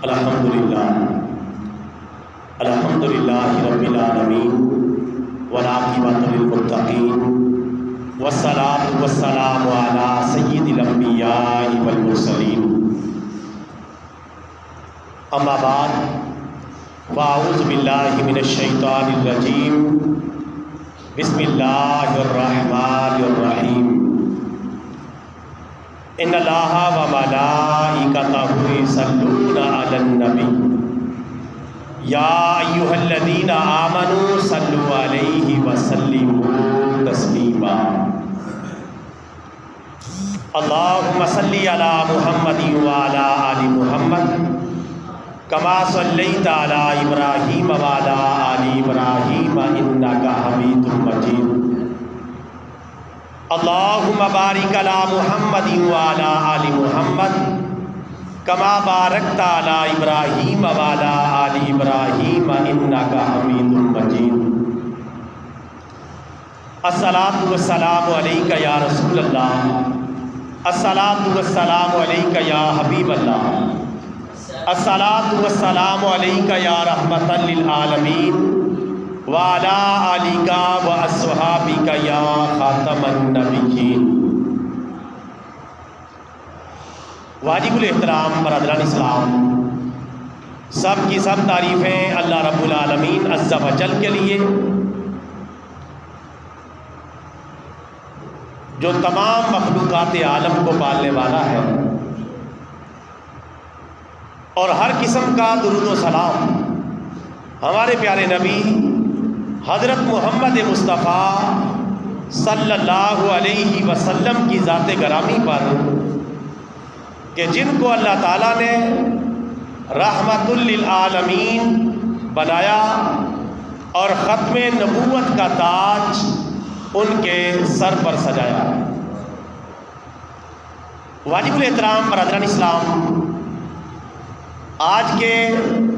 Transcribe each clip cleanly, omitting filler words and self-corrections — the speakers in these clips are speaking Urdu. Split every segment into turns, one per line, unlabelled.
الحمدللہ رب العالمین والعاقبۃ للمتقین والصلاۃ والسلام علی سید الانبیاء والمرسلین اما بعد فاعوذ باللہ من الشیطان الرجیم بسم اللہ الرحمن الرحیم ان اللہ وملائکتہ یصلون علی النبی یا ایھا الذین آمنوا صلوا علیہ وسلموا تسلیما اللہم صلی علی محمد وعلی آل محمد کما صلیت علی ابراہیم وعلی آل ابراہیم انک حمید مجید اللہم بارک علی محمد وعلی آل محمد کما بارکت علی ابراہیم وعلی آل ابراہیم انک حمید مجید الصلاۃ والسلام علیک یا رسول اللہ، الصلاۃ والسلام علیک یا حبیب اللہ، الصلاۃ والسلام علیک یا رحمۃ للعالمین وعلی آلک واصحابک یا خاتم النبیین۔ واجب الاحترام برادران اسلام، سب کی سب تعریفیں اللہ رب العالمین عز و جل کے لیے جو تمام مخلوقات عالم کو پالنے والا ہے، اور ہر قسم کا درود و سلام ہمارے پیارے نبی حضرت محمد مصطفیٰ صلی اللہ علیہ وسلم کی ذات گرامی پر کہ جن کو اللہ تعالیٰ نے رحمت للعالمین بنایا اور ختم نبوت کا تاج ان کے سر پر سجایا۔ واجب الاحترام برادران اسلام، آج کے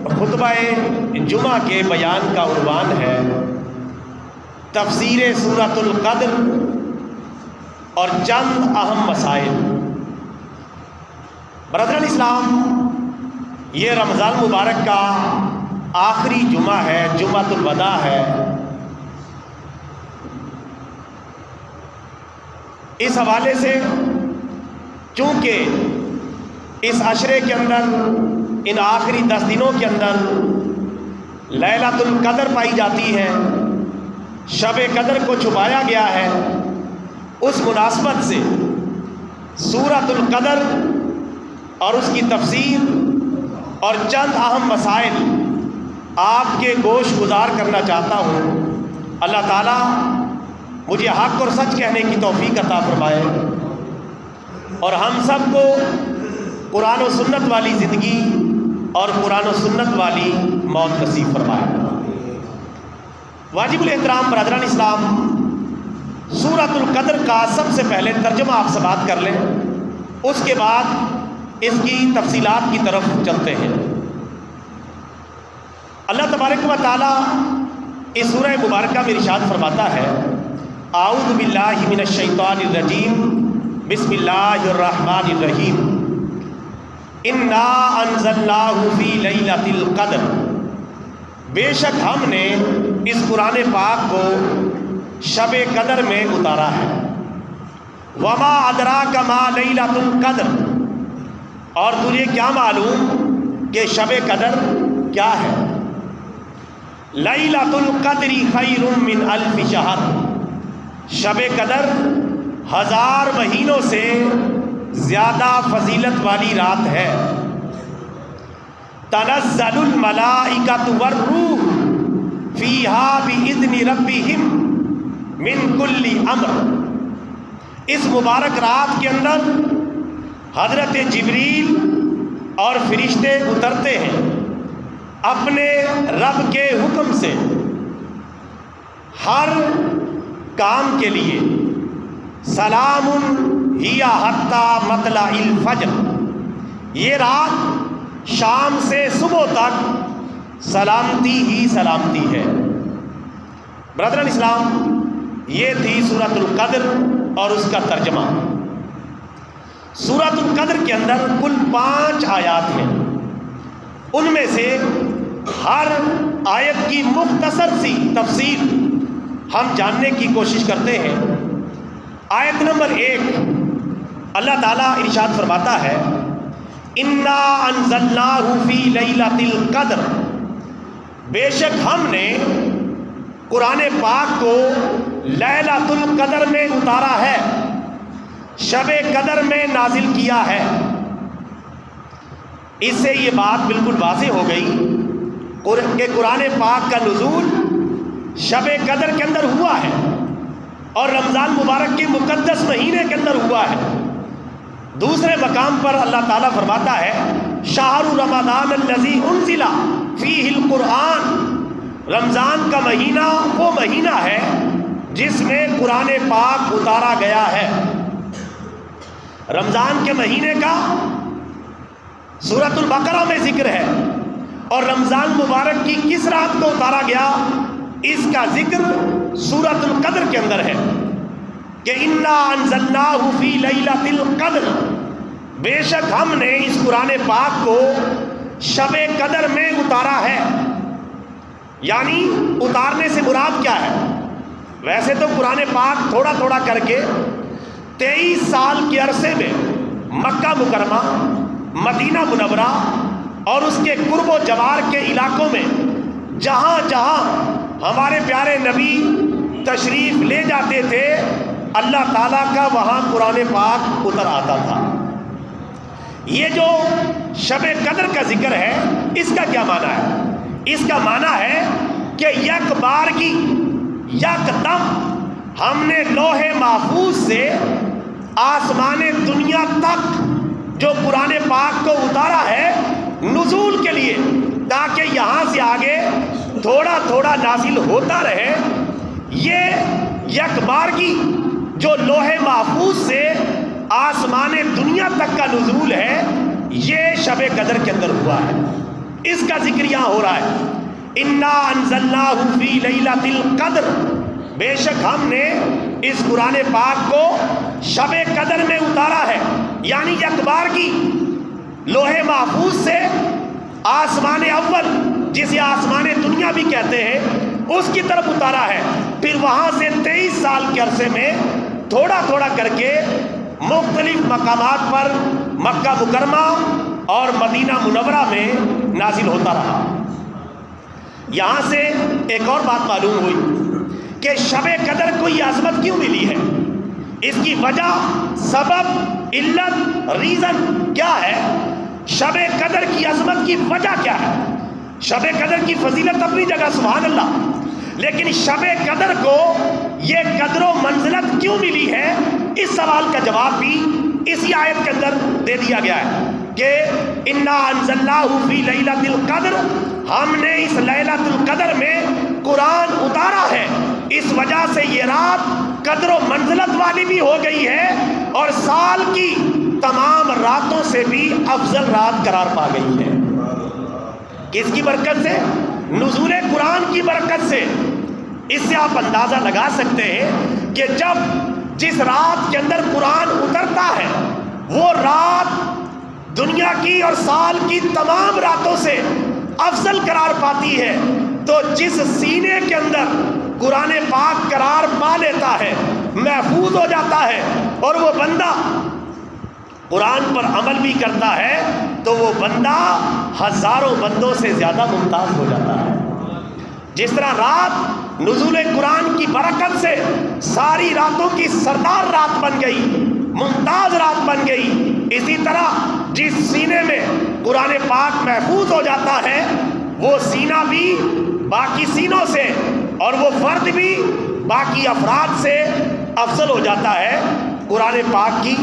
خطبہ جمعہ کے بیان کا عنوان ہے تفسیر سورۃ القدر اور چند اہم مسائل۔ برادران اسلام، یہ رمضان مبارک کا آخری جمعہ ہے، جمعۃ الوداع ہے۔ اس حوالے سے چونکہ اس عشرے کے اندر، ان آخری 10 دنوں کے اندر لیلۃ القدر پائی جاتی ہے، شب قدر کو چھپایا گیا ہے، اس مناسبت سے سورۃ القدر اور اس کی تفسیر اور چند اہم مسائل آپ کے گوش گزار کرنا چاہتا ہوں۔ اللہ تعالیٰ مجھے حق اور سچ کہنے کی توفیق عطا فرمائے اور ہم سب کو قرآن و سنت والی زندگی اور قرآن و سنت والی موت نصیب فرمائے۔ واجب الاحترام برادران اسلام، سورۃ القدر کا سب سے پہلے ترجمہ آپ سے بات کر لیں، اس کے بعد اس کی تفصیلات کی طرف چلتے ہیں۔ اللہ تبارک و تعالی اس سورہ مبارکہ میں ارشاد فرماتا ہے، اعوذ باللہ من الشیطان الرجیم، بسم اللہ الرحمن الرحیم، انا انزلناہ فی لیلۃ القدر، بے شک ہم نے اس قرآن پاک کو شب قدر میں اتارا ہے۔ وما ادراک ما لیلۃ القدر، اور تجھے کیا معلوم کہ شب قدر کیا ہے؟ لیلۃ القدر خیر من الف شہر، شب قدر 1000 مہینوں سے زیادہ فضیلت والی رات ہے۔ تنزل الملائکۃ والروح فیہا بإذن ربہم من کل امر، اس مبارک رات کے اندر حضرت جبریل اور فرشتے اترتے ہیں اپنے رب کے حکم سے ہر کام کے لیے۔ سلام ہی حتی مطلع الفجر، یہ رات شام سے صبح تک سلامتی ہی سلامتی ہے۔ برادران اسلام، یہ تھی سورۃ القدر اور اس کا ترجمہ۔ سورۃ القدر کے اندر کل 5 آیات ہیں۔ ان میں سے ہر آیت کی مختصر سی تفصیل ہم جاننے کی کوشش کرتے ہیں۔ آیت نمبر 1 اللہ تعالیٰ ارشاد فرماتا ہے انا انزلناہ فی لیلۃ القدر، بے شک ہم نے قرآن پاک کو لیلۃ القدر میں اتارا ہے، شب قدر میں نازل کیا ہے۔ اس سے یہ بات بالکل واضح ہو گئی کہ قرآن پاک کا نزول شب قدر کے اندر ہوا ہے اور رمضان مبارک کے مقدس مہینے کے اندر ہوا ہے۔ دوسرے مقام پر اللہ تعالیٰ فرماتا ہے شہر رمضان الذی انزل فیہ القرآن، رمضان کا مہینہ وہ مہینہ ہے جس میں قرآن پاک اتارا گیا ہے۔ رمضان کے مہینے کا سورۃ البقرہ میں ذکر ہے، اور رمضان مبارک کی کس رات کو اتارا گیا اس کا ذکر سورۃ القدر کے اندر ہے کہ انا انزلناہ فی لیلۃ القدر، بے شک ہم نے اس قرآن پاک کو شب قدر میں اتارا ہے۔ یعنی اتارنے سے مراد کیا ہے؟ ویسے تو قرآن پاک تھوڑا تھوڑا کر کے 23 سال کے عرصے میں مکہ مکرمہ، مدینہ منورہ اور اس کے قرب و جوار کے علاقوں میں جہاں جہاں ہمارے پیارے نبی تشریف لے جاتے تھے اللہ تعالیٰ کا وہاں قرآن پاک اتر آتا تھا۔ یہ جو شب قدر کا ذکر ہے اس کا کیا معنی ہے؟ اس کا معنی ہے کہ یک بارگی یک دم ہم نے لوح محفوظ سے آسمان دنیا تک جو قرآن پاک کو اتارا ہے نزول کے لیے، تاکہ یہاں سے آگے تھوڑا تھوڑا نازل ہوتا رہے۔ یہ یک بارگی جو لوح محفوظ سے آسمان دنیا تک کا نزول ہے یہ شب قدر کے اندر ہوا ہے، اس کا ذکر یہاں ہو رہا ہے۔ انا انزلناہ فی لیلۃ القدر، بے شک ہم نے اس قرآن پاک کو شب قدر میں اتارا ہے، یعنی یک بارگی لوح محفوظ سے آسمان اول جسے آسمان دنیا بھی کہتے ہیں اس کی طرف اتارا ہے، پھر وہاں سے 23 سال کے عرصے میں تھوڑا تھوڑا کر کے مختلف مقامات پر مکہ مکرمہ اور مدینہ منورہ میں نازل ہوتا رہا۔ یہاں سے ایک اور بات معلوم ہوئی کہ شب قدر کو یہ عظمت کیوں ملی ہے، اس کی وجہ، سبب، علت، ریزن کیا ہے؟ شب قدر کی عظمت کی وجہ کیا ہے؟ شب قدر کی فضیلت اپنی جگہ سبحان اللہ، لیکن شب قدر کو یہ قدر و منزلت کیوں ملی ہے اس سوال کا جواب بھی اسی آیت کے اندر دے دیا گیا ہے کہ انا انزلناہ فی لیلۃ القدر، ہم نے اس لیلۃ القدر میں قرآن اتارا ہے، اس وجہ سے یہ رات قدر و منزلت والی بھی ہو گئی ہے اور سال کی تمام راتوں سے بھی افضل رات قرار پا گئی ہے۔ کس کی برکت سے؟ نزول قرآن کی برکت سے۔ اس سے آپ اندازہ لگا سکتے ہیں کہ جب جس رات کے اندر قرآن اترتا ہے وہ رات دنیا کی اور سال کی تمام راتوں سے افضل قرار پاتی ہے، تو جس سینے کے اندر قرآن پاک قرار پا لیتا ہے، محفوظ ہو جاتا ہے، اور وہ بندہ قرآن پر عمل بھی کرتا ہے تو وہ بندہ ہزاروں بندوں سے زیادہ ممتاز ہو جاتا ہے۔ جس طرح رات نزول قرآن کی برکت سے ساری راتوں کی سردار رات بن گئی، ممتاز رات بن گئی، اسی طرح جس سینے میں قرآن پاک محفوظ ہو جاتا ہے وہ سینہ بھی باقی سینوں سے اور وہ فرد بھی باقی افراد سے افضل ہو جاتا ہے قرآن پاک کی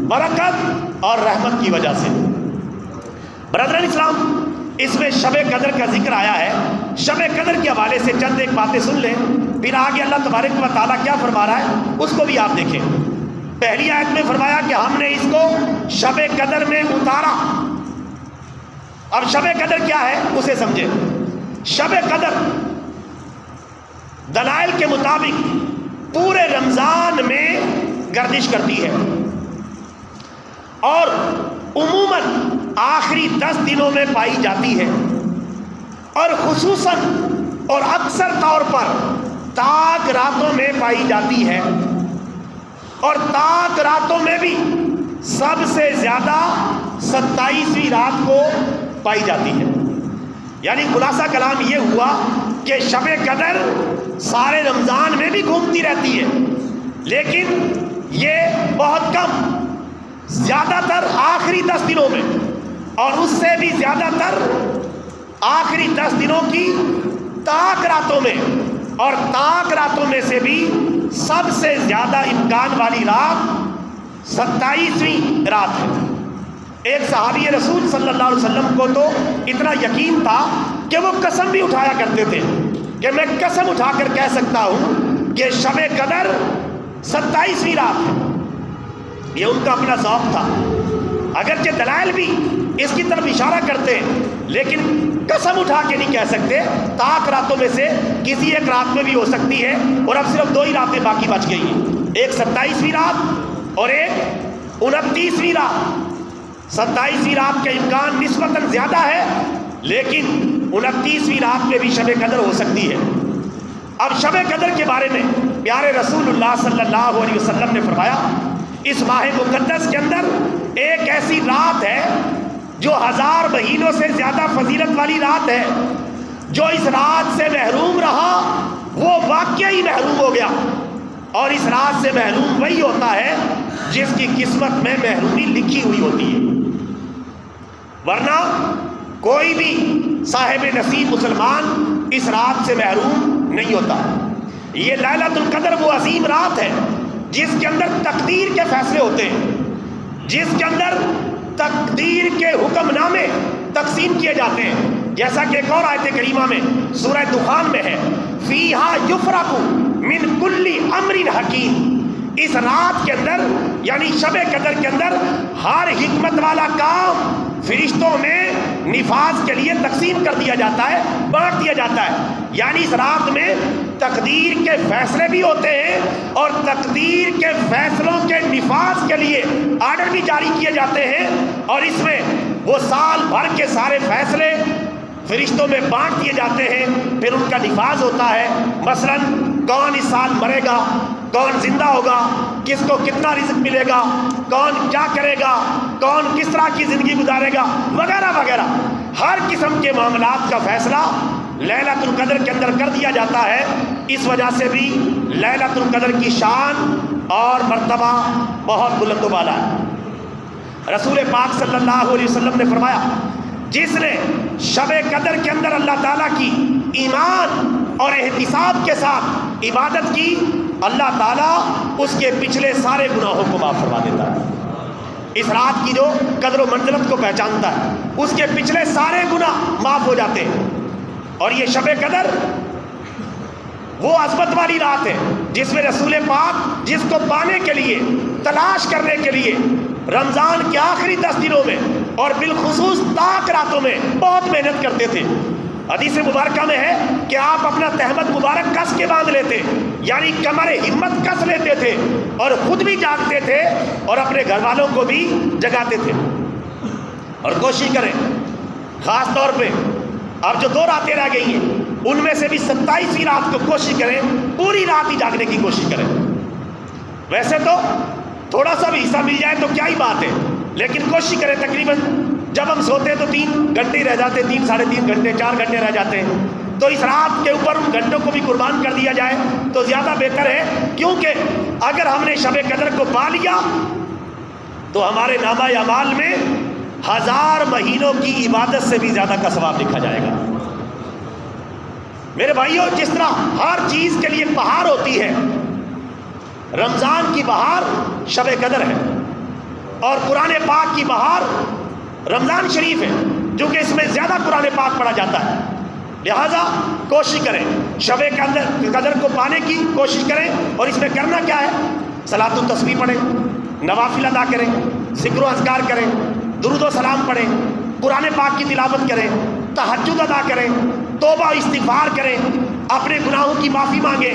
برکت اور رحمت کی وجہ سے۔ برادران اسلام، اس میں شب قدر کا ذکر آیا ہے، شب قدر کے حوالے سے چند ایک باتیں سن لیں، پھر آگے اللہ تبارک و تعالیٰ کیا فرما رہا ہے اس کو بھی آپ دیکھیں۔ پہلی آیت میں فرمایا کہ ہم نے اس کو شب قدر میں اتارا۔ اب شب قدر کیا ہے اسے سمجھیں۔ شب قدر دلائل کے مطابق پورے رمضان میں گردش کرتی ہے، اور عموماً آخری 10 دنوں میں پائی جاتی ہے، اور خصوصاً اور اکثر طور پر تاک راتوں میں پائی جاتی ہے، اور تاک راتوں میں بھی سب سے زیادہ 27ویں رات کو پائی جاتی ہے۔ یعنی خلاصہ کلام یہ ہوا کہ شب قدر سارے رمضان میں بھی گھومتی رہتی ہے، لیکن یہ بہت کم، زیادہ تر آخری 10 دنوں میں، اور اس سے بھی زیادہ تر آخری 10 دنوں کی تاک راتوں میں، اور تاک راتوں میں سے بھی سب سے زیادہ امکان والی رات 27ویں رات ہے۔ ایک صحابی رسول صلی اللہ علیہ وسلم کو تو اتنا یقین تھا کہ وہ قسم بھی اٹھایا کرتے تھے کہ میں قسم اٹھا کر کہہ سکتا ہوں کہ شب قدر 27ویں رات ہے۔ یہ ان کا اپنا ذوق تھا، اگرچہ دلائل بھی اس کی طرف اشارہ کرتے ہیں، لیکن قسم اٹھا کے نہیں کہہ سکتے۔ تاک راتوں میں سے کسی ایک رات میں بھی ہو سکتی ہے، اور اب صرف 2 ہی راتیں باقی بچ گئی ہیں، ایک 27ویں رات اور ایک 29ویں رات۔ 27ویں رات کا امکان نسبتاً زیادہ ہے، لیکن 29ویں رات میں بھی شب قدر ہو سکتی ہے۔ اب شب قدر کے بارے میں پیارے رسول اللہ صلی اللہ علیہ وسلم نے فرمایا، اس ماہ مقدس کے اندر ایک ایسی رات ہے جو 1000 مہینوں سے زیادہ فضیلت والی رات ہے۔ جو اس رات سے محروم رہا وہ واقعی محروم ہو گیا، اور اس رات سے محروم وہی ہوتا ہے جس کی قسمت میں محرومی لکھی ہوئی ہوتی ہے، ورنہ کوئی بھی صاحب نصیب مسلمان اس رات سے محروم نہیں ہوتا۔ یہ لیلۃ القدر وہ عظیم رات ہے جس کے اندر تقدیر کے فیصلے ہوتے ہیں، جس کے اندر تقدیر کے حکم نامے تقسیم کیے جاتے ہیں، جیسا کہ ایک اور آیت کریمہ میں سورہ دخان میں ہے، فیہا یفرق من کل امر حکیم۔ اس رات کے اندر یعنی شب قدر کے اندر ہر حکمت والا کام فرشتوں میں نفاذ کے لیے تقسیم کر دیا جاتا ہے، بانٹ دیا جاتا ہے۔ یعنی اس رات میں تقدیر کے فیصلے بھی ہوتے ہیں، اور تقدیر کے فیصلوں کے نفاذ کے لیے آرڈر بھی جاری کیے جاتے ہیں، اور اس میں وہ سال بھر کے سارے فیصلے فرشتوں میں بانٹ دیے جاتے ہیں، پھر ان کا نفاذ ہوتا ہے۔ مثلاً کون اس سال مرے گا، کون زندہ ہوگا، کس کو کتنا رزق ملے گا، کون کیا کرے گا، کون کس طرح کی زندگی گزارے گا، وغیرہ وغیرہ، ہر قسم کے معاملات کا فیصلہ لیلۃ القدر کے اندر کر دیا جاتا ہے۔ اس وجہ سے بھی لیلۃ القدر کی شان اور مرتبہ بہت بلند و بالا ہے۔ رسول پاک صلی اللہ علیہ وسلم نے فرمایا، جس نے شب قدر کے اندر اللہ تعالیٰ کی ایمان اور احتساب کے ساتھ عبادت کی، اللہ تعالیٰ اس کے پچھلے سارے گناہوں کو معاف فرما دیتا ہے۔ اس رات کی جو قدر و منزلت کو پہچانتا ہے اس کے پچھلے سارے گناہ معاف ہو جاتے ہیں۔ اور یہ شب قدر وہ عظمت والی رات ہے جس میں رسول پاک جس کو پانے کے لیے، تلاش کرنے کے لیے رمضان کے آخری 10 دنوں میں اور بالخصوص تاک راتوں میں بہت محنت کرتے تھے۔ حدیث مبارکہ میں ہے کہ آپ اپنا تہمت مبارک کس کے باندھ لیتے، یعنی کمر ہمت کس لیتے تھے، اور خود بھی جاگتے تھے اور اپنے گھر والوں کو بھی جگاتے تھے۔ اور کوشش کریں، خاص طور پہ اب جو 2 راتیں رہ گئی ہیں ان میں سے بھی 27ویں رات کو کوشش کریں پوری رات ہی جاگنے کی کوشش کریں۔ ویسے تو تھوڑا سا بھی حصہ مل جائے تو کیا ہی بات ہے، لیکن کوشش کریں تقریباً جب ہم سوتے ہیں تو 3 گھنٹے رہ جاتے ہیں، 3 ساڑھے 3 گھنٹے 4 گھنٹے رہ جاتے ہیں، تو اس رات کے اوپر ان گھنٹوں کو بھی قربان کر دیا جائے تو زیادہ بہتر ہے، کیونکہ اگر ہم نے شب قدر کو پا لیا تو ہمارے نامہ اعمال میں 1000 مہینوں کی عبادت سے بھی زیادہ کا ثواب لکھا جائے گا۔ میرے بھائیوں، جس طرح ہر چیز کے لیے بہار ہوتی ہے، رمضان کی بہار شب قدر ہے، اور قرآن پاک کی بہار رمضان شریف ہے، جو کہ اس میں زیادہ قرآن پاک پڑھا جاتا ہے۔ لہذا کوشش کریں شب قدر کو پانے کی کوشش کریں، اور اس میں کرنا کیا ہے؟ صلاۃ التسبیح پڑھیں، نوافل ادا کریں، ذکر و اذکار کریں، درود و سلام پڑھیں، قرآن پاک کی تلاوت کریں، تہجد ادا کریں، توبہ و استغفار کریں، اپنے گناہوں کی معافی مانگیں،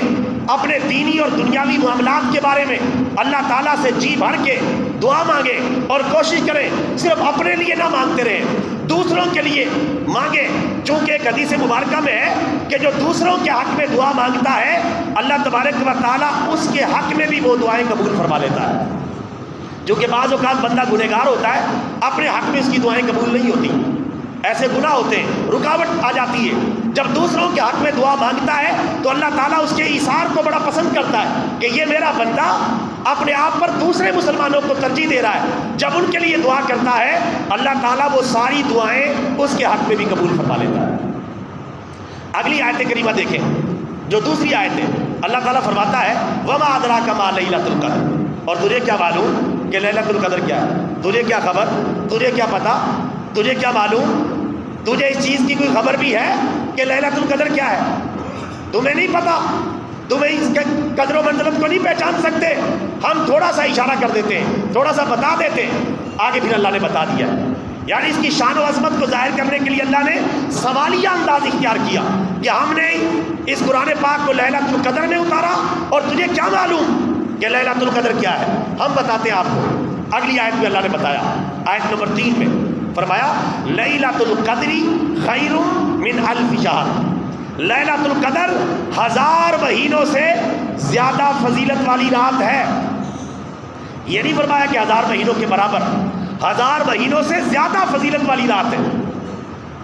اپنے دینی اور دنیاوی معاملات کے بارے میں اللہ تعالیٰ سے جی بھر کے دعا مانگے اور کوشش کریں صرف اپنے لیے نہ مانگتے رہیں، دوسروں کے لیے مانگے، چونکہ ایک حدیث مبارکہ میں ہے کہ جو دوسروں کے حق میں دعا مانگتا ہے اللہ تبارک و تعالیٰ اس کے حق میں بھی وہ دعائیں قبول فرما لیتا ہے۔ کیونکہ بعض اوقات بندہ گنہگار ہوتا ہے، اپنے حق میں اس کی دعائیں قبول نہیں ہوتی، ایسے گناہ ہوتے ہیں، رکاوٹ آ جاتی ہے۔ جب دوسروں کے حق میں دعا مانگتا ہے تو اللہ تعالیٰ اس کے ایثار کو بڑا پسند کرتا ہے کہ یہ میرا بندہ اپنے آپ پر دوسرے مسلمانوں کو ترجیح دے رہا ہے۔ جب ان کے لیے دعا کرتا ہے اللہ تعالیٰ وہ ساری دعائیں اس کے حق میں بھی قبول فرما لیتا ہے۔ اگلی آیت کریمہ دیکھیں، جو دوسری آیت ہے، اللہ تعالیٰ فرماتا ہے وَمَا أَدْرَاكَ مَا لَيْلَةُ الْقَدْرِ، اور تجھے کیا معلوم کہ لیلۃ القدر کیا ہے؟ تجھے کیا خبر، تجھے کیا پتہ، تجھے کیا معلوم، تجھے اس چیز کی کوئی خبر بھی ہے کہ لیلۃ القدر کیا ہے؟ تمہیں نہیں پتا، تمہیں اس کے قدر و منزلت کو نہیں پہچان سکتے، ہم تھوڑا سا اشارہ کر دیتے ہیں، تھوڑا سا بتا دیتے ہیں، آگے پھر اللہ نے بتا دیا۔ یعنی اس کی شان و عظمت کو ظاہر کرنے کے لیے اللہ نے سوالیہ انداز اختیار کیا کہ ہم نے اس قرآن پاک کو لیلۃ القدر میں اتارا اور تجھے کیا معلوم کہ لیلۃ القدر کیا ہے؟ ہم بتاتے ہیں آپ کو۔ اگلی آیت میں اللہ نے بتایا، آیت نمبر 3 میں فرمایا لیلۃ القدر خیر من الف شہر، لیلۃ القدر 1000 مہینوں سے زیادہ فضیلت والی رات ہے۔ یہ نہیں فرمایا کہ 1000 مہینوں کے برابر، 1000 مہینوں سے زیادہ فضیلت والی رات ہے۔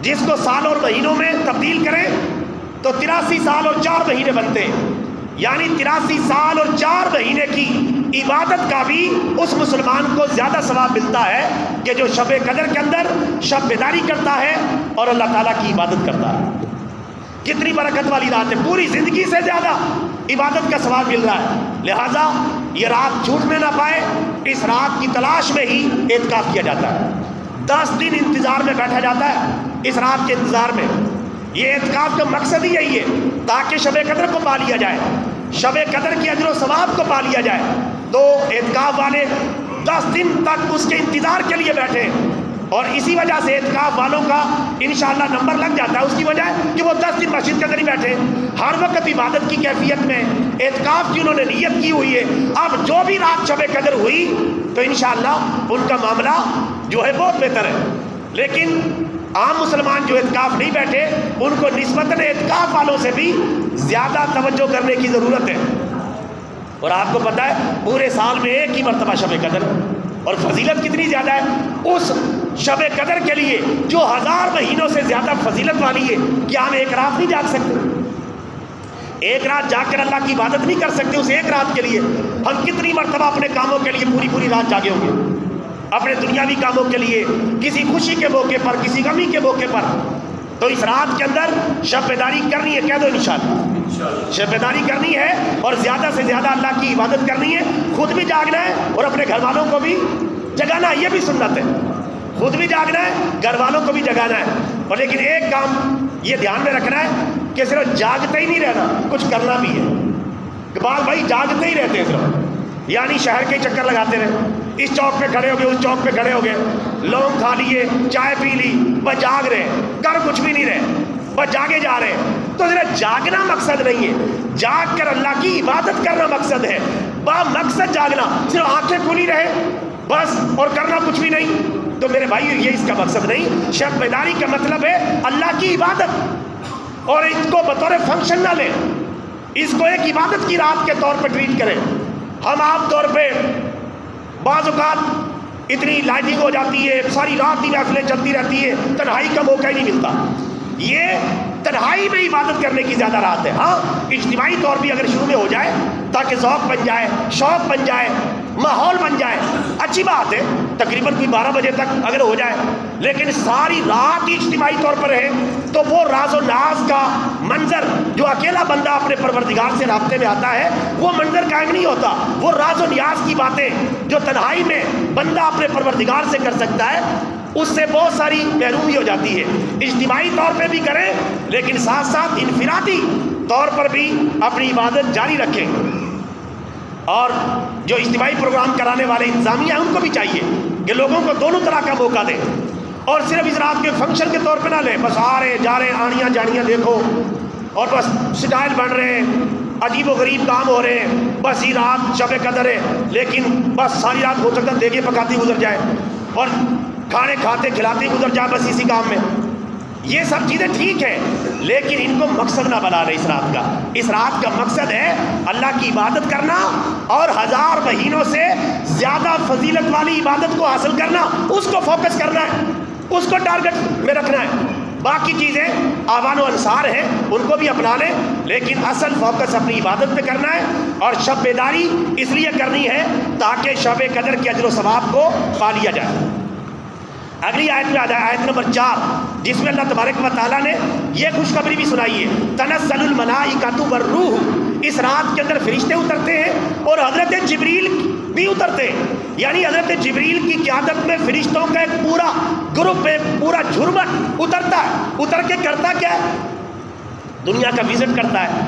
جس کو سال اور مہینوں میں تبدیل کریں تو 83 سال اور 4 مہینے بنتے ہیں، یعنی 83 سال اور 4 مہینے کی عبادت کا بھی اس مسلمان کو زیادہ ثواب ملتا ہے کہ جو شب قدر کے اندر شب بیداری کرتا ہے اور اللہ تعالیٰ کی عبادت کرتا ہے۔ کتنی برکت والی رات ہے، پوری زندگی سے زیادہ عبادت کا ثواب مل رہا ہے۔ لہٰذا یہ رات چھوٹنے نہ پائے، اس رات کی تلاش میں ہی اعتکاف کیا جاتا ہے۔ 10 دن انتظار میں بیٹھا جاتا ہے، اس رات کے انتظار میں۔ یہ اعتکاف کا مقصد ہی یہی ہے تاکہ شب قدر کو پا لیا جائے، شب قدر کی اجر و ثواب کو پا لیا جائے۔ تو اعتکاف والے 10 دن تک اس کے انتظار کے لیے بیٹھے، اور اسی وجہ سے اعتکاف والوں کا انشاءاللہ نمبر لگ جاتا ہے، اس کی وجہ ہے کہ وہ 10 دن مسجد کے اندر ہی بیٹھے، ہر وقت عبادت کی کیفیت میں اعتکاف کی انہوں نے نیت کی ہوئی ہے۔ اب جو بھی رات شب قدر ہوئی تو انشاءاللہ ان کا معاملہ جو ہے بہت بہتر ہے۔ لیکن عام مسلمان جو اعتکاف نہیں بیٹھے ان کو نسبتاً اعتکاف والوں سے بھی زیادہ توجہ کرنے کی ضرورت ہے۔ اور آپ کو پتہ ہے پورے سال میں ایک ہی مرتبہ شب قدر، اور فضیلت کتنی زیادہ ہے اس شب قدر کے لیے جو 1000 مہینوں سے زیادہ فضیلت والی ہے۔ کیا ہم ایک رات نہیں جاگ سکتے؟ ایک رات جاگ کر اللہ کی عبادت نہیں کر سکتے؟ اس ایک رات کے لیے ہم کتنی مرتبہ اپنے کاموں کے لیے پوری رات جاگے ہوں گے، اپنے دنیاوی کاموں کے لیے، کسی خوشی کے موقع پر، کسی غمی کے موقع پر۔ تو اس رات کے اندر شب بیداری کرنی ہے، کہہ دو انشاءاللہ شب بیداری کرنی ہے، اور زیادہ سے زیادہ اللہ کی عبادت کرنی ہے، خود بھی جاگنا ہے اور اپنے گھر والوں کو بھی جگانا ہے۔ یہ بھی سنت ہے، خود بھی جاگنا ہے، گھر والوں کو بھی جگانا ہے۔ اور لیکن ایک کام یہ دھیان میں رکھنا ہے کہ صرف جاگتے ہی نہیں رہنا، کچھ کرنا بھی ہے۔ اقبال بھائی جاگتے ہی رہتے ہیں صرف، یعنی شہر کے چکر لگاتے رہے، اس چوک پہ کھڑے ہو گئے، اس چوک پہ کھڑے ہو گئے، لونگ کھا لیے، چائے پی لی، بس جاگ رہے، کر کچھ بھی نہیں رہے، بس جاگے جا رہے ہیں۔ تو صرف جاگنا مقصد نہیں ہے، جاگ کر اللہ کی عبادت کرنا مقصد ہے۔ با مقصد جاگنا، صرف آنکھیں کھلی رہے بس اور کرنا کچھ بھی نہیں، تو میرے بھائی یہ اس کا مقصد نہیں۔ شب بیداری کا مطلب ہے اللہ کی عبادت، اور اس کو بطور فنکشن نہ لیں، اس کو ایک عبادت کی رات کے طور پہ ٹریٹ کریں۔ ہم عام طور پہ بعض اوقات اتنی لائٹنگ ہو جاتی ہے، ساری رات ہی محفلیں چلتی رہتی ہے، تنہائی کا موقع ہی نہیں ملتا۔ یہ تنہائی میں عبادت کرنے کی زیادہ رات ہے۔ ہاں اجتماعی طور بھی اگر شروع میں ہو جائے تاکہ ذوق بن جائے، شوق بن جائے، ماحول بن جائے، اچھی بات ہے، تقریباً کوئی 12 بجے تک اگر ہو جائے، لیکن ساری رات ہی اجتماعی طور پر رہے تو وہ راز و ناز کا منظر جو اکیلا بندہ اپنے پروردگار سے رابطے میں آتا ہے وہ منظر قائم نہیں ہوتا۔ وہ راز و نیاز کی باتیں جو تنہائی میں بندہ اپنے پروردگار سے کر سکتا ہے اس سے بہت ساری محرومی ہو جاتی ہے۔ اجتماعی طور پہ بھی کریں لیکن ساتھ ساتھ انفرادی طور پر بھی اپنی عبادت جاری رکھیں، اور جو اجتماعی پروگرام کرانے والے انتظامیہ ہیں ان کو بھی چاہیے کہ لوگوں کو دونوں طرح کا موقع دیں، اور صرف اس رات کے فنکشن کے طور پہ نہ لیں، بس آ رہے جا رہے آنیاں جانیاں دیکھو اور بس سٹائل بن رہے ہیں، عجیب و غریب کام ہو رہے ہیں، بس یہ رات شب قدر ہے لیکن بس ساری رات ہو سکتا دیگے پکاتی گزر جائے اور کھانے کھاتے کھلاتے گزر جائے بس اسی کام میں. یہ سب چیزیں ٹھیک ہیں لیکن ان کو مقصد نہ بنا لیں اس رات کا. اس رات کا مقصد ہے اللہ کی عبادت کرنا اور 1000 مہینوں سے زیادہ فضیلت والی عبادت کو حاصل کرنا، اس کو فوکس کرنا ہے، اس کو ٹارگٹ میں رکھنا ہے. باقی چیزیں آوان و انصار ہیں ان کو بھی اپنا لیں لیکن اصل فوکس اپنی عبادت پہ کرنا ہے. اور شب بیداری اس لیے کرنی ہے تاکہ شب قدر کے اجر و ثواب کو پا لیا جائے. اگلی آیت میں آیت نمبر 4 جس میں اللہ تبارک و تعالیٰ نے یہ خوشخبری بھی سنائی ہے، تنزل الملائکۃ والروح. اس رات کے اندر فرشتے اترتے ہیں اور حضرت جبریل بھی اترتے ہیں. یعنی حضرت جبریل کی قیادت میں فرشتوں کا ایک پورا گروپ، ایک پورا جھرمٹ اترتا ہے. اتر کے کرتا کیا ہے؟ دنیا کا وزٹ کرتا ہے.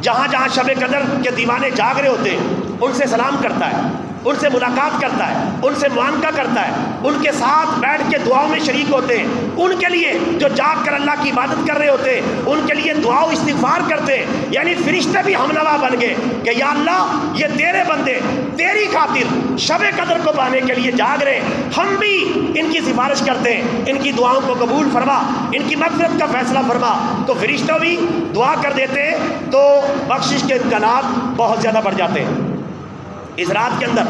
جہاں جہاں شب قدر کے دیوانے جاگ رہے ہوتے ہیں ان سے سلام کرتا ہے، ان سے ملاقات کرتا ہے، ان سے معانقہ کرتا ہے، ان کے ساتھ بیٹھ کے دعاؤں میں شریک ہوتے ہیں. ان کے لیے جو جاگ کر اللہ کی عبادت کر رہے ہوتے ہیں ان کے لیے دعا و استغفار کرتے ہیں. یعنی فرشتے بھی ہمنوا بن گئے کہ یا اللہ یہ تیرے بندے تیری خاطر شب قدر کو پانے کے لیے جاگ رہے ہیں، ہم بھی ان کی سفارش کرتے ہیں، ان کی دعاؤں کو قبول فرما، ان کی مغفرت کا فیصلہ فرما. تو فرشتوں بھی دعا کر دیتے ہیں تو بخشش کے امکانات بہت زیادہ بڑھ جاتے ہیں اس رات کے اندر.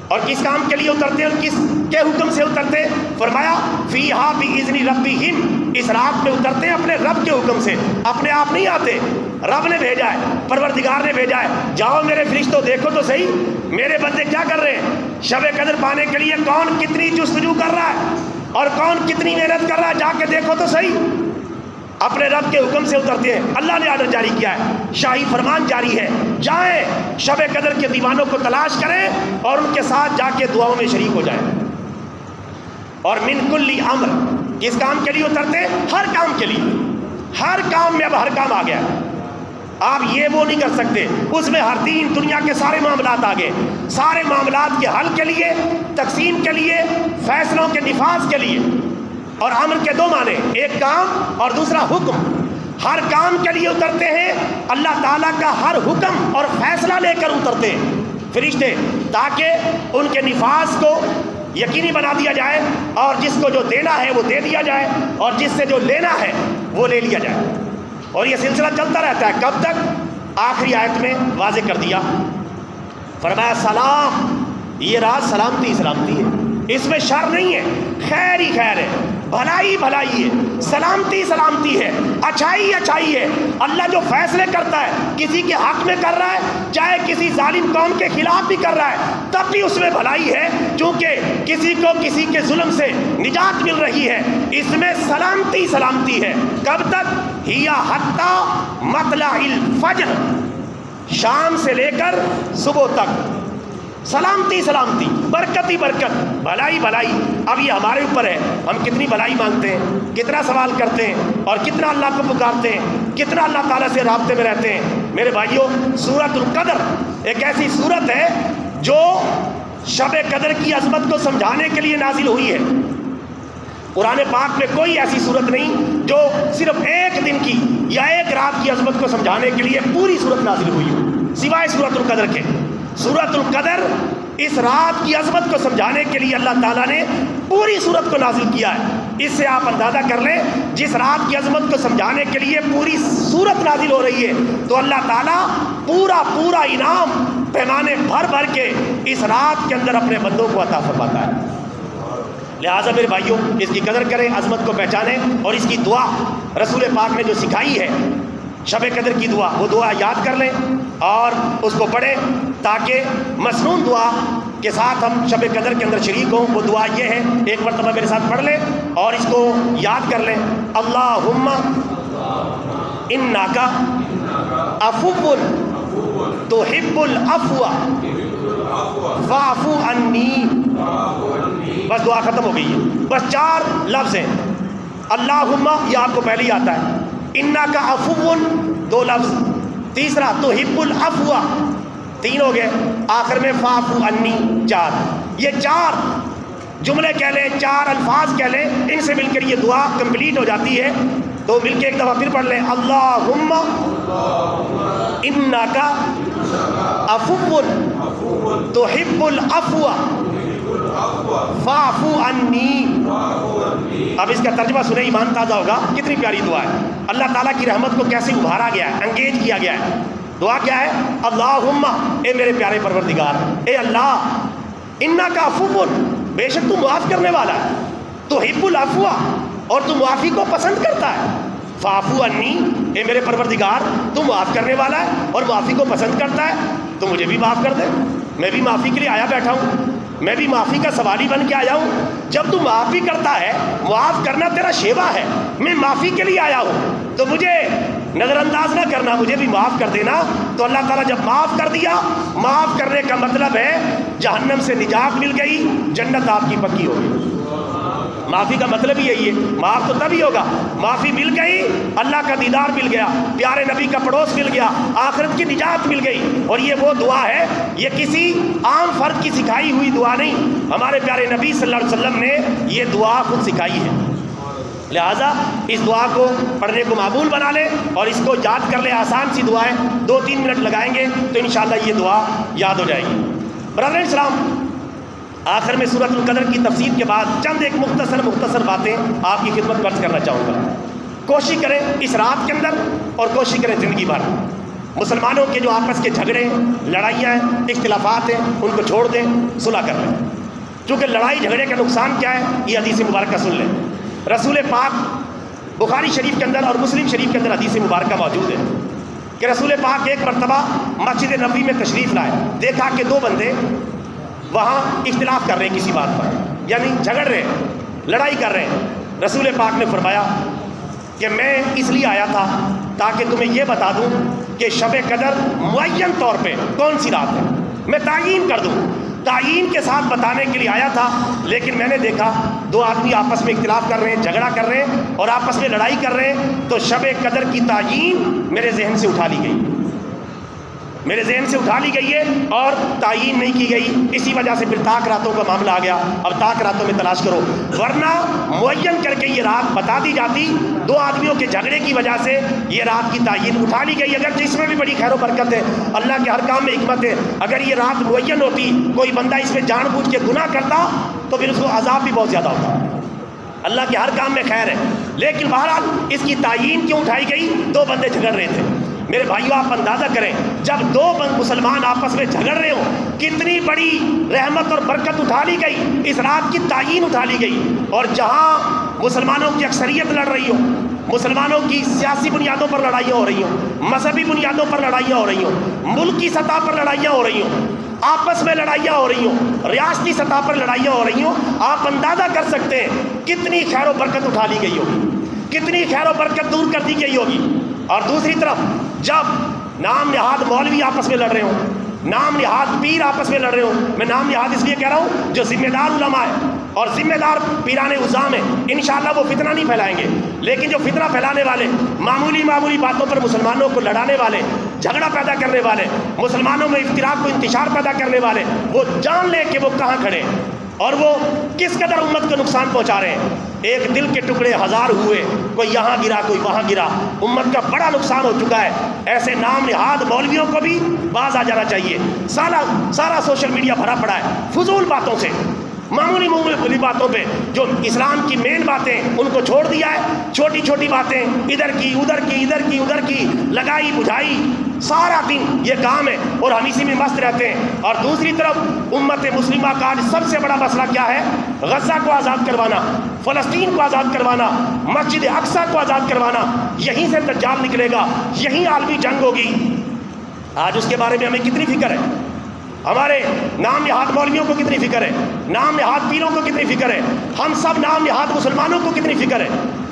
اور کس کام کے لیے اترتے ہیں اور کس کے حکم سے اترتے ہیں؟ فرمایا فیہا بِإِذْنِ رَبِّهِمْ. اس رات میں اترتے ہیں اپنے رب کے حکم سے، اپنے آپ نہیں آتے، رب نے بھیجا ہے، پروردگار نے بھیجا ہے. جاؤ میرے فرشتوں دیکھو تو صحیح میرے بندے کیا کر رہے ہیں. شب قدر پانے کے لیے کون کتنی جستجو کر رہا ہے اور کون کتنی محنت کر رہا ہے، جا کے دیکھو تو صحیح. اپنے رب کے حکم سے اترتے ہیں. اللہ نے آرڈر جاری کیا ہے، شاہی فرمان جاری ہے، جائیں شب قدر کے دیوانوں کو تلاش کریں اور ان کے ساتھ جا کے دعاؤں میں شریک ہو جائیں. اور من کل امر، کس کام کے لیے اترتے ہیں؟ ہر کام کے لیے. ہر کام میں اب ہر کام آ گیا. آپ یہ وہ نہیں کر سکتے، اس میں ہر دین دنیا کے سارے معاملات آ گئے. سارے معاملات کے حل کے لیے، تقسیم کے لیے، فیصلوں کے نفاذ کے لیے. اور امر کے دو معنی، ایک کام اور دوسرا حکم. ہر کام کے لیے اترتے ہیں، اللہ تعالیٰ کا ہر حکم اور فیصلہ لے کر اترتے ہیں فرشتے تاکہ ان کے نفاذ کو یقینی بنا دیا جائے اور جس کو جو دینا ہے وہ دے دیا جائے اور جس سے جو لینا ہے وہ لے لیا جائے. اور یہ سلسلہ چلتا رہتا ہے کب تک؟ آخری آیت میں واضح کر دیا، فرمایا سلام، یہ رات سلامتی سلامتی ہے، اس میں شر نہیں ہے، خیر ہی خیر ہے، بھلائی بھلائی ہے، سلامتی سلامتی ہے، اچھائی اچھائی ہے. اللہ جو فیصلے کرتا ہے کسی کے حق میں کر رہا ہے، چاہے کسی ظالم قوم کے خلاف بھی کر رہا ہے تب بھی اس میں بھلائی ہے، چونکہ کسی کو کسی کے ظلم سے نجات مل رہی ہے. اس میں سلامتی سلامتی ہے. کب تک؟ ہیا حتی مطلع الفجر، شام سے لے کر صبح تک سلامتی سلامتی، برکت ہی برکت، بھلائی بھلائی. اب یہ ہمارے اوپر ہے، ہم کتنی بھلائی مانگتے ہیں، کتنا سوال کرتے ہیں اور کتنا اللہ کو پکارتے ہیں، کتنا اللہ تعالیٰ سے رابطے میں رہتے ہیں. میرے بھائیوں، سورۃ القدر ایک ایسی سورت ہے جو شب قدر کی عظمت کو سمجھانے کے لیے نازل ہوئی ہے. قرآن پاک میں کوئی ایسی صورت نہیں جو صرف ایک دن کی یا ایک رات کی عظمت کو سمجھانے کے لیے پوری صورت نازل ہوئی ہو سوائے سورۃ القدر کے. سورۃ القدر اس رات کی عظمت کو سمجھانے کے لیے اللہ تعالیٰ نے پوری سورت کو نازل کیا ہے. اس سے آپ اندازہ کر لیں جس رات کی عظمت کو سمجھانے کے لیے پوری سورت نازل ہو رہی ہے تو اللہ تعالیٰ پورا پورا انعام پیمانے بھر بھر کے اس رات کے اندر اپنے بندوں کو عطا فرماتا ہے. لہٰذا میرے بھائیوں اس کی قدر کریں، عظمت کو پہچانیں اور اس کی دعا رسول پاک نے جو سکھائی ہے شب قدر کی دعا، وہ دعا یاد کر لیں اور اس کو پڑھیں تاکہ مسنون دعا کے ساتھ ہم شب قدر کے اندر شریک ہوں. وہ دعا یہ ہے، ایک مرتبہ میرے ساتھ پڑھ لیں اور اس کو یاد کر لیں. اللہم انکا عفو تحب العفو فاعف عنی. بس دعا ختم ہو گئی ہے. بس 4 لفظ ہیں. اللہم یہ آپ کو پہلے ہی آتا ہے، انکا عفو 2 لفظ، تیسرا تحب العفو 3 ہو گئے، آخر میں فاعف عنی 4. یہ 4 جملے کہہ لیں، 4 الفاظ کہہ لیں، ان سے مل کر یہ دعا کمپلیٹ ہو جاتی ہے. تو مل کے ایک دفعہ پھر پڑھ لیں، اللہم انکا عفو تحب العفو فاعف عنی۔ اب اس کا ترجمہ سنیں، ایمان تازہ ہوگا، کتنی پیاری دعا ہے، اللہ تعالیٰ کی رحمت کو کیسے ابھارا گیا ہے، انگیج کیا گیا ہے۔ دعا کیا ہے؟ اللہم، اے میرے پیارے پروردگار، اے اللہ، انکا عفو، بے شک تو معاف کرنے والا ہے، تحب العفو، اور تو معافی کو پسند کرتا ہے، فاعف عنی، اے میرے پروردگار تو معاف کرنے والا ہے اور معافی کو پسند کرتا ہے، تو مجھے بھی معاف کر دے، میں بھی معافی کے لیے آیا بیٹھا ہوں، میں بھی معافی کا سوالی بن کے آیا ہوں۔ جب تو معافی کرتا ہے، معاف کرنا تیرا شیوا ہے، میں معافی کے لیے آیا ہوں، تو مجھے نظر انداز نہ کرنا، مجھے بھی معاف کر دینا۔ تو اللہ تعالیٰ جب معاف کر دیا، معاف کرنے کا مطلب ہے جہنم سے نجات مل گئی، جنت آپ کی پکی ہو گئی۔ معافی کا مطلب ہی یہی ہے، معاف تو تبھی ہوگا، معافی مل گئی، اللہ کا دیدار مل گیا، پیارے نبی کا پڑوس مل گیا، آخرت کی نجات مل گئی۔ اور یہ وہ دعا ہے، یہ کسی عام فرد کی سکھائی ہوئی دعا نہیں، ہمارے پیارے نبی صلی اللہ علیہ وسلم نے یہ دعا خود سکھائی ہے۔ لہٰذا اس دعا کو پڑھنے کو معمول بنا لیں اور اس کو یاد کر لیں، آسان سی دعا ہے، 2-3 منٹ لگائیں گے تو انشاءاللہ یہ دعا یاد ہو جائے گی۔ برادران اسلام، آخر میں سورۃ القدر کی تفسیر کے بعد چند ایک مختصر باتیں آپ کی خدمت میں عرض کرنا چاہوں گا۔ کوشش کریں اس رات کے اندر اور کوشش کریں زندگی بھر مسلمانوں کے جو آپس کے جھگڑے، لڑائیاں ہیں، اختلافات ہیں، ان کو چھوڑ دیں، صلح کر لیں۔ چونکہ لڑائی جھگڑے کا نقصان کیا ہے، یہ حدیث مبارکہ سن لیں۔ رسول پاک بخاری شریف کے اندر اور مسلم شریف کے اندر حدیث مبارکہ موجود ہے کہ رسول پاک ایک مرتبہ مسجد نبوی میں تشریف لائے، دیکھا کہ 2 بندے وہاں اختلاف کر رہے ہیں کسی بات پر، یعنی جھگڑ رہے ہیں، لڑائی کر رہے ہیں۔ رسول پاک نے فرمایا کہ میں اس لیے آیا تھا تاکہ تمہیں یہ بتا دوں کہ شب قدر معین طور پہ کون سی رات ہے، میں تعیین کر دوں، تعیین کے ساتھ بتانے کے لیے آیا تھا۔ لیکن میں نے دیکھا 2 آدمی آپس میں اختلاف کر رہے ہیں، جھگڑا کر رہے ہیں اور آپس میں لڑائی کر رہے ہیں، تو شب قدر کی تعیین میرے ذہن سے اٹھا لی گئی، میرے ذہن سے اٹھا لی گئی ہے اور تعیین نہیں کی گئی۔ اسی وجہ سے پھر طاق راتوں کا معاملہ آ گیا، اب طاق راتوں میں تلاش کرو، ورنہ معین کر کے یہ رات بتا دی جاتی، 2 آدمیوں کے جھگڑے کی وجہ سے یہ رات کی تعیین اٹھا لی گئی۔ اگر جس میں بھی بڑی خیر و برکت ہے، اللہ کے ہر کام میں حکمت ہے، اگر یہ رات معین ہوتی، کوئی بندہ اس میں جان بوجھ کے گناہ کرتا تو پھر اس کو عذاب بھی بہت زیادہ ہوتا۔ اللہ کے ہر کام میں خیر ہے، لیکن بہرحال اس کی تعیین کیوں اٹھائی گئی؟ 2 بندے جھگڑ رہے تھے۔ میرے بھائیو، آپ اندازہ کریں، جب 2 مسلمان آپس میں جھگڑ رہے ہوں، کتنی بڑی رحمت اور برکت اٹھا لی گئی، اس رات کی تعیین اٹھا لی گئی۔ اور جہاں مسلمانوں کی اکثریت لڑ رہی ہو، مسلمانوں کی سیاسی بنیادوں پر لڑائیاں ہو رہی ہوں، مذہبی بنیادوں پر لڑائیاں ہو رہی ہوں، ملک کی سطح پر لڑائیاں ہو رہی ہوں، آپس میں لڑائیاں ہو رہی ہوں، ریاستی سطح پر لڑائیاں ہو رہی ہوں، آپ اندازہ کر سکتے ہیں کتنی خیر و برکت اٹھا لی گئی ہوگی، کتنی خیر و برکت دور کر دی گئی ہوگی۔ اور دوسری طرف جب نام نہاد مولوی آپس میں لڑ رہے ہوں، نام نہاد پیر آپس میں لڑ رہے ہوں، میں نام نہاد اس لیے کہہ رہا ہوں جو ذمہ دار علماء ہے اور ذمہ دار پیران عظام ہیں، انشاءاللہ وہ فتنہ نہیں پھیلائیں گے، لیکن جو فتنہ پھیلانے والے، معمولی باتوں پر مسلمانوں کو لڑانے والے، جھگڑا پیدا کرنے والے، مسلمانوں میں افتراق کو انتشار پیدا کرنے والے، وہ جان لیں کہ وہ کہاں کھڑے ہیں اور وہ کس قدر امت کو نقصان پہنچا رہے ہیں۔ ایک دل کے ٹکڑے 1000 ہوئے، کوئی یہاں گرا کوئی وہاں گرا، امت کا بڑا نقصان ہو چکا ہے۔ ایسے نام نہاد مولویوں کو بھی باز آ جانا چاہیے۔ سارا سوشل میڈیا بھرا پڑا ہے فضول باتوں سے، معمولی باتوں پہ، جو اسلام کی مین باتیں ان کو چھوڑ دیا ہے، چھوٹی چھوٹی باتیں ادھر کی ادھر کی لگائی بجھائی، سارا دن یہ کام ہے اور ہم اسی میں مست رہتے ہیں۔ اور دوسری طرف امت مسلمہ کا آج سب سے بڑا مسئلہ کیا ہے؟ غزہ کو آزاد کروانا، فلسطین کو آزاد کروانا، مسجد اقصی کو آزاد کروانا۔ یہیں سے دجال نکلے گا، یہیں عالمی جنگ ہوگی۔ آج اس کے بارے میں ہمیں کتنی فکر ہے؟ ہمارے نام نہاد مولویوں کو کتنی فکر ہے؟ نام نہاد پیروں کو کتنی فکر ہے؟ ہم سب نام نہاد مسلمانوں کو کتنی فکر ہے؟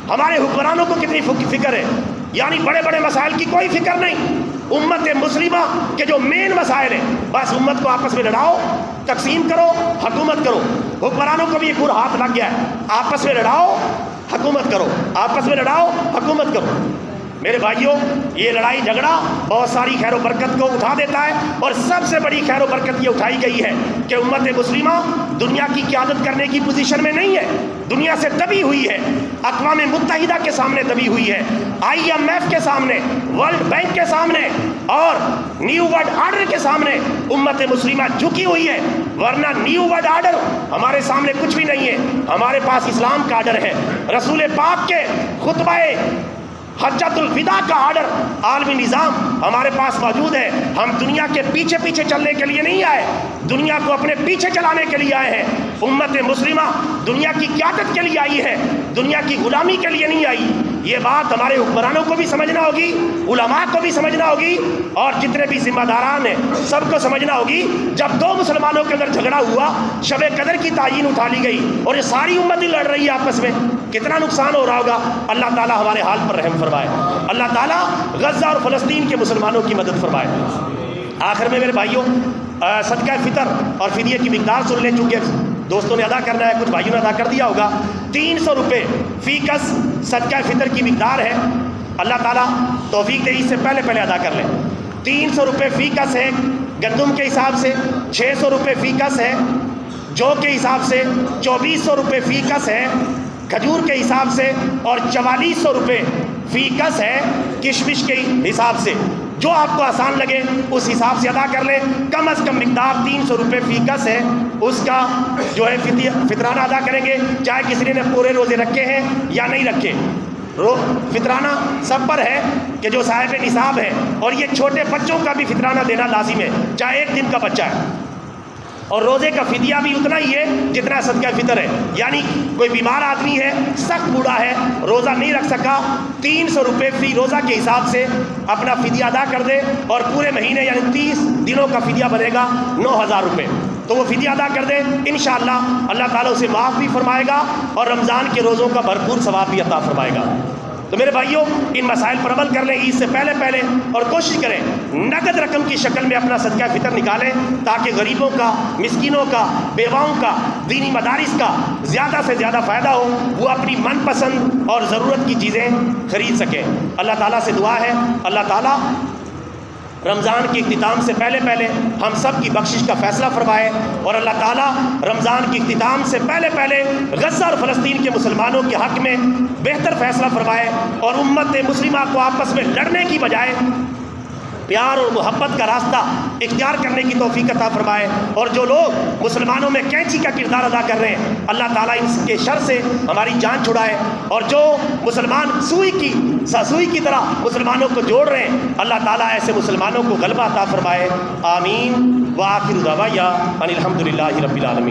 ہمارے حکمرانوں کو کتنی فکر ہے؟ یعنی بڑے بڑے مسائل کی کوئی فکر نہیں۔ امت مسلمہ کے جو مین مسائل ہیں، بس امت کو آپس میں لڑاؤ، تقسیم کرو، حکومت کرو۔ حکمرانوں کو بھی ایک برا ہاتھ لگ گیا ہے، آپس میں لڑاؤ حکومت کرو، آپس میں لڑاؤ حکومت کرو۔ میرے بھائیوں، یہ لڑائی جھگڑا بہت ساری خیر و برکت کو اٹھا دیتا ہے، اور سب سے بڑی خیر و برکت یہ اٹھائی گئی ہے کہ امت مسلمہ دنیا کی قیادت کرنے کی پوزیشن میں نہیں ہے، دنیا سے دبی ہوئی ہے، اقوام متحدہ کے سامنے دبی ہوئی ہے، IMF کے سامنے، ورلڈ بینک کے سامنے اور نیو ورلڈ آرڈر کے سامنے امت مسلمہ جھکی ہوئی ہے۔ ورنہ نیو ورلڈ آرڈر ہمارے سامنے کچھ بھی نہیں ہے، ہمارے پاس اسلام کا آرڈر ہے، رسول پاک کے خطبہ حجۃ الوداع کا آرڈر، عالمی نظام ہمارے پاس موجود ہے۔ ہم دنیا کے پیچھے پیچھے چلنے کے لیے نہیں آئے، دنیا کو اپنے پیچھے چلانے کے لیے آئے ہیں۔ امت مسلمہ دنیا کی قیادت کے لیے آئی ہے، دنیا کی غلامی کے لیے نہیں آئی۔ یہ بات ہمارے حکمرانوں کو بھی سمجھنا ہوگی، علماء کو بھی سمجھنا ہوگی، اور جتنے بھی ذمہ داران ہیں سب کو سمجھنا ہوگی۔ جب دو مسلمانوں کے اندر جھگڑا ہوا، شب قدر کی تعین اٹھا لی گئی اور یہ ساری امت ہی لڑ رہی ہے آپس میں، کتنا نقصان ہو رہا ہوگا۔ اللہ تعالیٰ ہمارے حال پر رحم فرمائے، اللہ تعالیٰ غزہ اور فلسطین کے مسلمانوں کی مدد فرمائے۔ آخر میں میرے بھائیوں، صدقہ فطر اور فدیے کی مقدار سن لیں، چونکہ دوستوں نے ادا کرنا ہے، کچھ بھائیوں نے ادا کر دیا ہوگا۔ 300 روپے فی کس صدقہ فطر کی مقدار ہے۔ اللہ تعالیٰ توفیق دے، اس سے پہلے ادا کر لیں۔ 300 روپے فی کس ہے گندم کے حساب سے، 600 روپے فی کس ہے جو کے حساب سے، 2400 روپے فی کس ہے کھجور کے حساب سے، اور 4400 روپے فی کس ہے کشمش کے حساب سے۔ جو آپ کو آسان لگے اس حساب سے ادا کر لیں۔ کم از کم مقدار 300 روپے فی کس ہے، اس کا جو ہے فطرانہ ادا کریں گے، چاہے کسی نے پورے روزے رکھے ہیں یا نہیں رکھے۔ فطرانہ سب پر ہے کہ جو صاحب نصاب ہے، اور یہ چھوٹے بچوں کا بھی فطرانہ دینا لازم ہے، چاہے 1 دن کا بچہ ہے، اور روزے کا فدیہ بھی اتنا ہی ہے جتنا صدقہ فطر ہے۔ یعنی کوئی بیمار آدمی ہے، سخت بوڑھا ہے، روزہ نہیں رکھ سکا، 300 روپے فی روزہ کے حساب سے اپنا فدیہ ادا کر دے، اور پورے مہینے یعنی 30 دنوں کا فدیہ بنے گا 9000 روپے، تو وہ فدیہ ادا کر دے، انشاءاللہ اللہ تعالیٰ اسے معاف بھی فرمائے گا اور رمضان کے روزوں کا بھرپور ثواب بھی عطا فرمائے گا۔ تو میرے بھائیوں، ان مسائل پر عمل کر لیں عید سے پہلے، اور کوشش کریں نقد رقم کی شکل میں اپنا صدقہ فطر نکالیں، تاکہ غریبوں کا، مسکینوں کا، بیواؤں کا، دینی مدارس کا زیادہ سے زیادہ فائدہ ہو، وہ اپنی من پسند اور ضرورت کی چیزیں خرید سکیں۔ اللہ تعالیٰ سے دعا ہے اللہ تعالیٰ رمضان کے اختتام سے پہلے ہم سب کی بخشش کا فیصلہ فرمائے، اور اللہ تعالیٰ رمضان کے اختتام سے پہلے غزہ اور فلسطین کے مسلمانوں کے حق میں بہتر فیصلہ فرمائے، اور امت مسلمہ کو آپس میں لڑنے کی بجائے پیار اور محبت کا راستہ اختیار کرنے کی توفیق عطا فرمائے، اور جو لوگ مسلمانوں میں کینچی کا کردار ادا کر رہے ہیں اللہ تعالیٰ ان کے شر سے ہماری جان چھڑائے، اور جو مسلمان سوئی کی طرح مسلمانوں کو جوڑ رہے ہیں اللہ تعالیٰ ایسے مسلمانوں کو غلبہ عطا فرمائے۔ آمین۔ وآخر دعوانا ان الحمد للہ رب العالمین۔